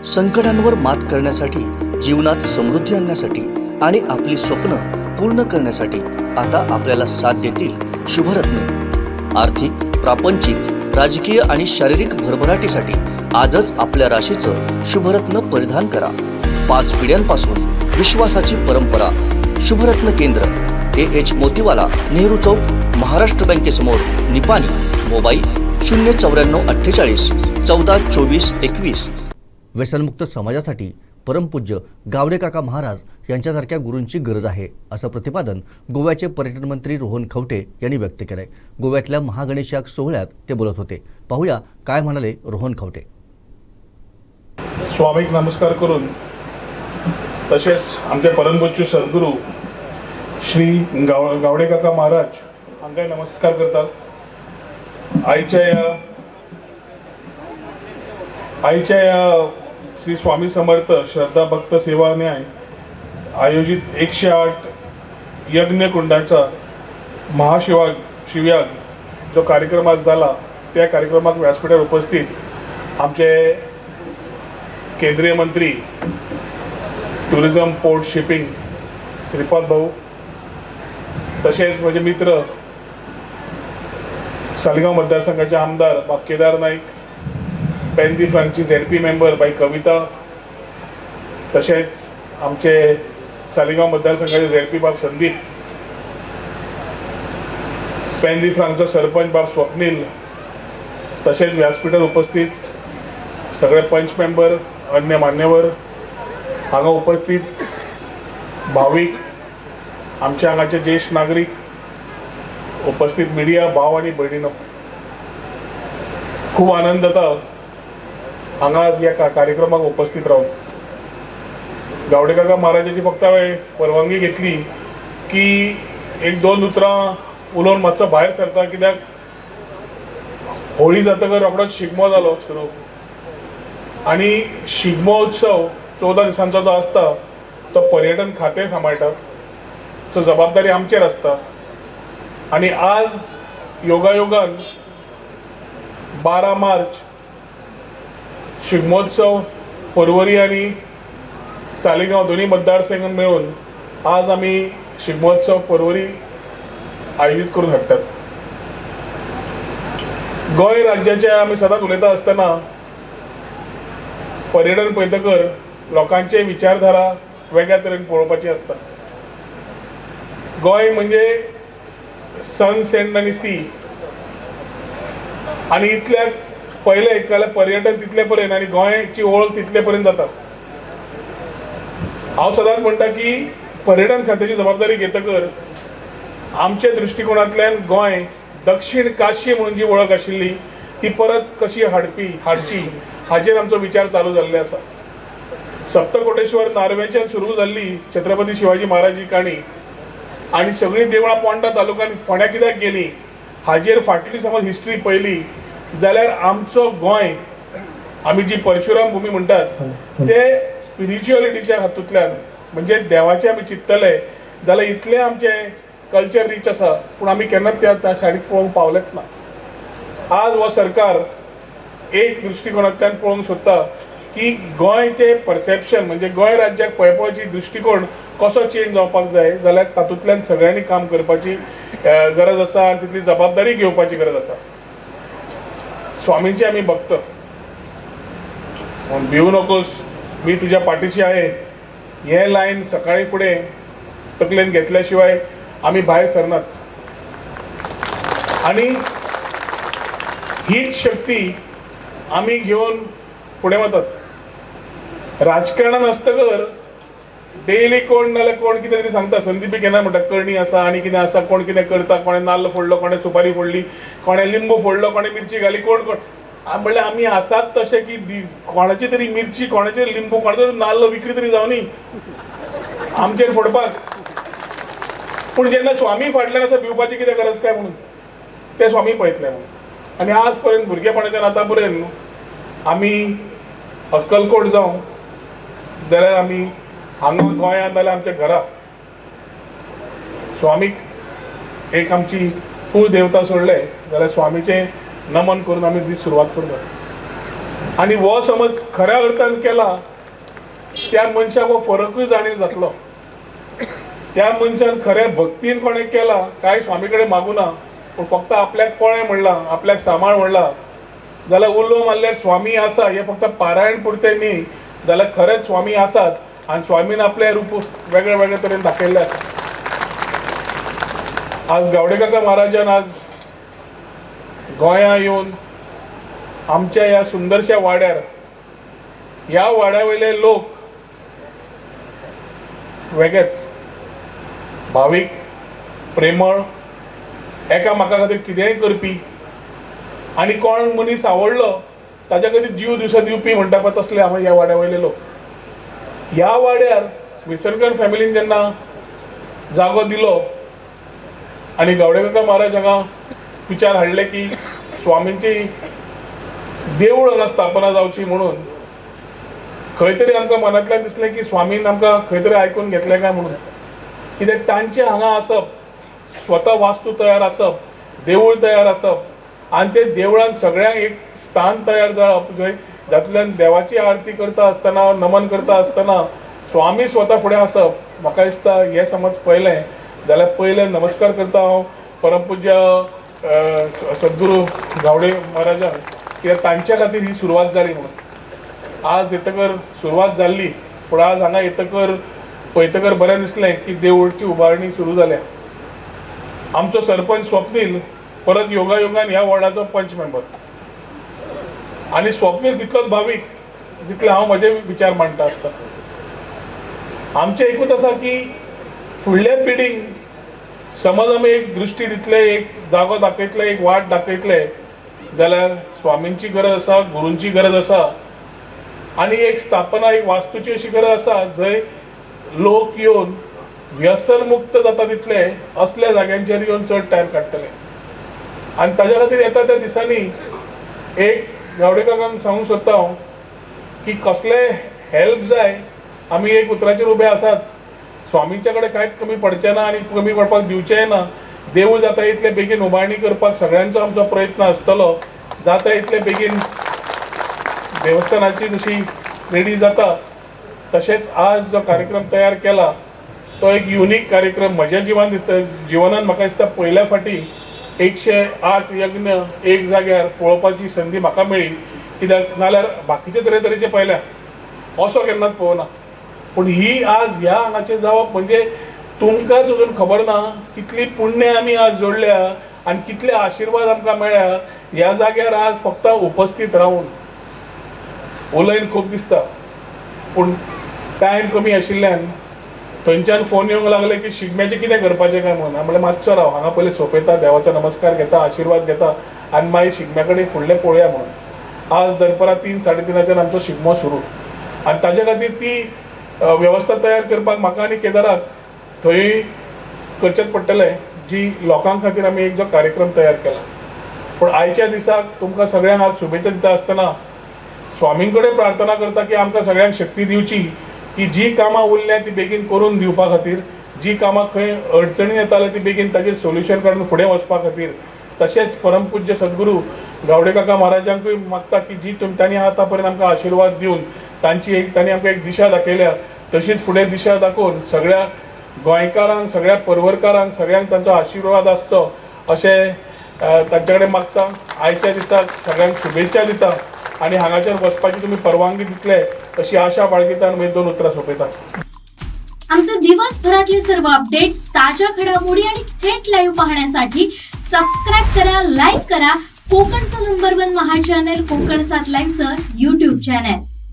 संकटांवर मात करण्यासाठी, जीवनात समृद्धी आणण्यासाठी आणि आपली स्वप्न पूर्ण करण्यासाठी आता आपल्याला साथ देतील शुभरत्न। आर्थिक, प्रापंचिक, राजकीय आणि शारीरिक भरभराटीसाठी आजच आपल्या राशीचं शुभरत्न परिधान करा। 5 पिढ्यांपासून विश्वासाची परंपरा। शुभरत्न केंद्र AH मोतीवाला, नेहरू चौक, महाराष्ट्र बँकेसमोर, निपाणी। मोबाईल 09448 14 24 21। व्यसनमुक्त समाजासाठी परमपूज्य गावडे काका महाराज यांच्यासारख्या गुरूंची गरज आहे, असं प्रतिपादन गोव्याचे पर्यटन मंत्री रोहन खवटे यांनी व्यक्त केलंय। गोव्यातल्या महागणेश याग सोहळ्यात ते बोलत होते। पाहूया काय म्हणाले रोहन खवटे। स्वामीक नमस्कार करून तसेच आमचे परमपूज्य सद्गुरू श्री गावडे काका महाराज हांकाय नमस्कार करतात। आईच्या या श्री स्वामी समर्थ श्रद्धा भक्त सेवा न्याय आयोजित 108 यज्ञ कुंडाचा शिवयाग जो कार्यक्रम आज झाला, त्या कार्यक्रमात व्यासपीठावर उपस्थित आमचे केंद्रीय मंत्री टुरिझम, पोर्ट, शिपिंग श्रीपाद भाऊ, तसेच माझे मित्र सालिगांव मतदारसंघाचे आमदार बाप केदार नाईक, पेंदी फ्रांकची ZP मेंबर बाई कविता, तसेच आमचे सालिगांव मतदारसंघाचे ZP बाप संदीप, पेंदी फ्रांकचा सरपंच बाप स्वप्नील, तसेच व्यासपीठावर उपस्थित सगळे पंच मेंबर, अन्य मान्यवर, हांगा उपस्थित भाविक, आमचे हांगाचे ज्येष्ठ नागरिक, उपस्थित मिडिया भाव आणि भयणीनो, खूप आनंद जाता हांगा आज या कार्यक्रमाक उपस्थित राहून। गावडे काका महाराजाची फक्त हांवें परवानगी घेतली की 1-2 उतरां उलोवन मातसो भायर सरता, कित्याक होळी जातकर रोखडोच शिगमो जालो सुरू आणि शिगमो उत्सव 14 दिसांचो जो आसता तो पर्यटन खातें सांबाळटा, सो जबाबदारी आमचेर आसता। आणि आज योगायोगान 12 मार्च शिगमोत्सव पर्वरी आणि सालिगांव दोन्ही मतदारसंघ मिळून आज आम्ही शिगमोत्सव पर्वरी आयोजित करून हाडटात। गोंय राज्याचे आम्ही सदांच उलयता आसतना पर्यटन पळयतकर लोकांचे विचारधारा वेगळ्या तरेन पळोवपाची आसता। गोंय म्हणजे सन, सेंड आणि सी, आणि इतल्या पहिले एक जाल्यार पर्यटन तितले पर्यंत आणि गोंयची ओळख तितले पर्यंत जाता। हांव सदांच म्हणटा की पर्यटन खात्याची जबाबदारी घेतकर आमच्या दृष्टिकोनांतल्यान गोंय दक्षिण काशी म्हणून जी ओळख आशिल्ली ती परत कशी हाडची हाचेर आमचो विचार चालू जाल्ले आसा। सप्तकोटेश्वर नार्वेच्यान सुरू जाल्ली छत्रपती शिवाजी महाराज काणी आणि सगळी देवळां पोंडा तालुक्यान फोंड्या कित्याक गेली हाजेर फाटली समज हिस्ट्री पळयली जाल्यार आमचो गोंय, आमी जी परशुराम भूमी म्हणटात, ते स्पिरिच्युअलिटीच्या हातूंतल्यान म्हणजे देवाचे आमी चिंततले जाल्यार इतले आमचे कल्चर रीच आसा, पूण आमी केन्नाच त्या सायडीक पळोवंक पावलेच ना। आज हो सरकार एक दृष्टिकोनांतल्यान पळोवंक सोदता की गोंयचे परसेप्शन म्हणजे गोंय राज्याक पळोवपाची दृष्टिकोन कसो चेंज जावपाक जाय, जाल्यार तातूंतल्यान सगळ्यांनी काम करपाची गरज आसा आनी तितली जबाबदारी घेवपाची गरज आसा। स्वामींचे आमी भक्त, भिवू नकोस मी तुझ्या पाठीशी आहे, हे लायन सकाळी फुडें तकलेन घेतल्या शिवाय आमी भायर सरनात। आणि हीच शक्ती आमी घेवन फुडें वतात। राजकारणान आसतकर डेली कोण नाल्यार कोण कितें तरी सांगता, संदीप केन्ना म्हणटा करणी आसा आनी कितें आसा, कोण कितें करता, कोणें नाल्ल फोडलो, कोणें सुपारी फोडली, कोणें लिंबू फोडलो, कोणें मिरची घाली, कोण म्हणल्यार आमी आसात तशें की कोणाची तरी मिरची, कोणाचे लिंबू, कोणाचो नाल्ल विक्री तरी जावनी आमचेर फोडपाक। पूण जेन्ना स्वामी फाटल्यान आसा भिवपाची कितें गरज काय म्हणून ते स्वामी पळयतले म्हणून। आनी आज पर्यंत भुरगेपणाच्यान आतां पर्यंत आमी अक्कलकोट जावं जाल्यार आमी हांगा गोंयांत नाल्यार आमच्या घरा स्वामीक एक आमची कुळ देवता सोडले जाल्यार स्वामीचे नमन करून आमी दीस सुरवात करतात। आणि वो समज खऱ्या अर्थान केला त्या मनशाक हो फरकूय जाणीव जातलो. त्या मनशान खऱ्या भक्तीन कोणे केला काय स्वामी कडेन मागुना, पूण फक्त आपल्याक कोळे म्हणला, आपल्याक सांबाळ म्हणला जाल्यार उल्लो मारल्यार स्वामी आसा हे फक्त पारायण पुरते न्ही, जाल्यार खरेंच स्वामी आसात आनी स्वामीन आपले रूप वेगळे वेगळे तरेन दाखयल्ले आसा. आज गावडे काका महाराजान आज गोंया येवन आमच्या ह्या सुंदरशा वाड्यार, ह्या वाड्या वयले लोक वेगळेच भावीक, प्रेमळ, एकामेका खातीर कितेंय करपी आनी कोण मनीस आवडलो ताच्या खातीर जीव दिवसा दिवपी म्हणटा पळय तसले हांव ह्या वाड्या वयले लोक. ह्या वाड्यार विसरकर फॅमिलीन जेन्ना जागो दिलो आनी गावडे काका महाराज हांगा विचार हाडले की स्वामींची देवूळ हांगा स्थापना जावची म्हणून, खंय तरी आमकां मनांतल्यान दिसलें की स्वामीन आमकां खंय तरी आयकून घेतलें काय म्हणून. कित्याक तांचे हांगा आसप, स्वता वास्तू तयार आसप, देवूळ तयार आसप आनी ते देवळान सगळ्यांक एक स्थान तयार जावप जंय जातूंतल्यान देवाची आरती करता आसतना, नमन करता आसतना स्वामी स्वता फुडें आसप. म्हाका दिसता हें समज पळयलें जाल्यार पयले नमस्कार करता हांव परमपूज्य सद्गुरू गावडे महाराजांक, कित्याक तांच्या खातीर ही सुरवात जाली म्हणून. आज येतकर सुरवात जाल्ली, पूण आज हांगा येतकर पळयतकर बरें दिसलें की देवूळची उबारणी सुरू जाल्या. आमचो सरपंच स्वप्नील परत योगायोगान ह्या वॉर्डाचो पंच मेंबर आनी स्वप्नील तितलोच भावीक जितले हांव म्हजे विचार मांडटा आसता. आमचें एकूच आसा की फुडल्या पिढीक समज आमी एक दृश्टी दितले, एक जागो दाखयतले, एक वाट दाखयतले जाल्यार स्वामींची गरज आसा, गुरूंची गरज आसा आनी एक स्थापना, एक वास्तूची अशी गरज आसा जंय लोक येवन व्यसन मुक्त जाता तितले असल्या जाग्यांचेर येवन चड टायम काडटले. आनी ताज्या खातीर येता त्या दिसांनी एक गावडे काकांक सांगूंक सोदता हांव की कसले हेल्प जाय आमी एक उतराचेर उबे आसाच. स्वामींच्या कडेन कांयच कमी पडचें ना आनी कमी पडपाक दिवचेंय ना. देवूळ जाता इतले बेगीन उबारणी करपाक सगळ्यांचो आमचो प्रयत्न आसतलो. जाता इतले बेगीन देवस्थानाची जशी रेडी जाता तशेंच आज जो कार्यक्रम तयार केला तो एक युनीक कार्यक्रम म्हज्या जिवान दिसता. जिवनान म्हाका दिसता पयल्या फाटी 108 यज्ञ एक जाग्यार पळोवपाची संदी म्हाका मेळ्ळी. कित्याक नाल्यार बाकीचे तरेतरेचे पयल्या असो केन्नाच पळोवना, पूण ही आज ह्या हांगाचेर जावप म्हणजे तुमकांच अजून खबर ना कितली पुण्य आमी आज जोडल्या आनी कितले आशिर्वाद आमकां मेळ्ळ्या ह्या जाग्यार आज फक्त उपस्थित रावून. उलयन खूब दिसता पूण टायम कमी आशिल्ल्यान थंयच्यान फोन येवंक लागले की शिगम्याचें कितें करपाचें काय म्हणून. हांवें म्हणलें मातसो राव, हांगा पयलीं सोंपयता, देवाचो नमस्कार घेता, आशिर्वाद घेता आनी मागीर शिगम्या कडेन फुडलें पळोवया म्हणून. आज दनपारां 3-3:30 आमचो शिगमो सुरू आनी ताचे खातीर ती वेवस्था तयार करपाक म्हाका आनी केदाराक थंय करचेंच पडटलें, जी लोकां खातीर आमी एक जो कार्यक्रम तयार केला. पूण आयच्या दिसाक तुमकां सगळ्यांक आज शुभेच्छा दिता आसतना स्वामीं कडेन प्रार्थना करता की आमकां सगळ्यांक शक्ती दिवची की जी कामां उरल्या ती बेगीन करून दिवपा खातीर, जी कामां खंय अडचणी येताले ती बेगीन ताचेर सोल्युशन काडून फुडें वचपा खातीर. तशेंच परमपूज्य सद्गुरू गावडे काका महाराजांकूय मागता की जी तांणी आतां पर्यंत आमकां आशिर्वाद दिवन तांणी आमकां एक दिशा दाखयल्या तशीच फुडें दिशा दाखोवन सगळ्या गोंयकारांक, सगळ्या परवरकारांक सगळ्यांक तांचो आशिर्वाद आसचो अशें तांचे कडेन मागता. आयच्या दिसाक सगळ्यांक शुभेच्छा दिता आनी हांगासर वचपाची तुमी परवानगी दितले अशी आशा बाळगिता आनी म्हजी 2 उतरां सोंपयता. आमचे दिवसभरातले सर्व अपडेट्स, ताज्या घडामोडी आणि थेट लाईव्ह पाहण्यासाठी सबस्क्राईब करा, लाईक करा कोकणचं नंबर 1 महा चॅनल कोकण 7 लाईव्हचं YouTube चॅनल.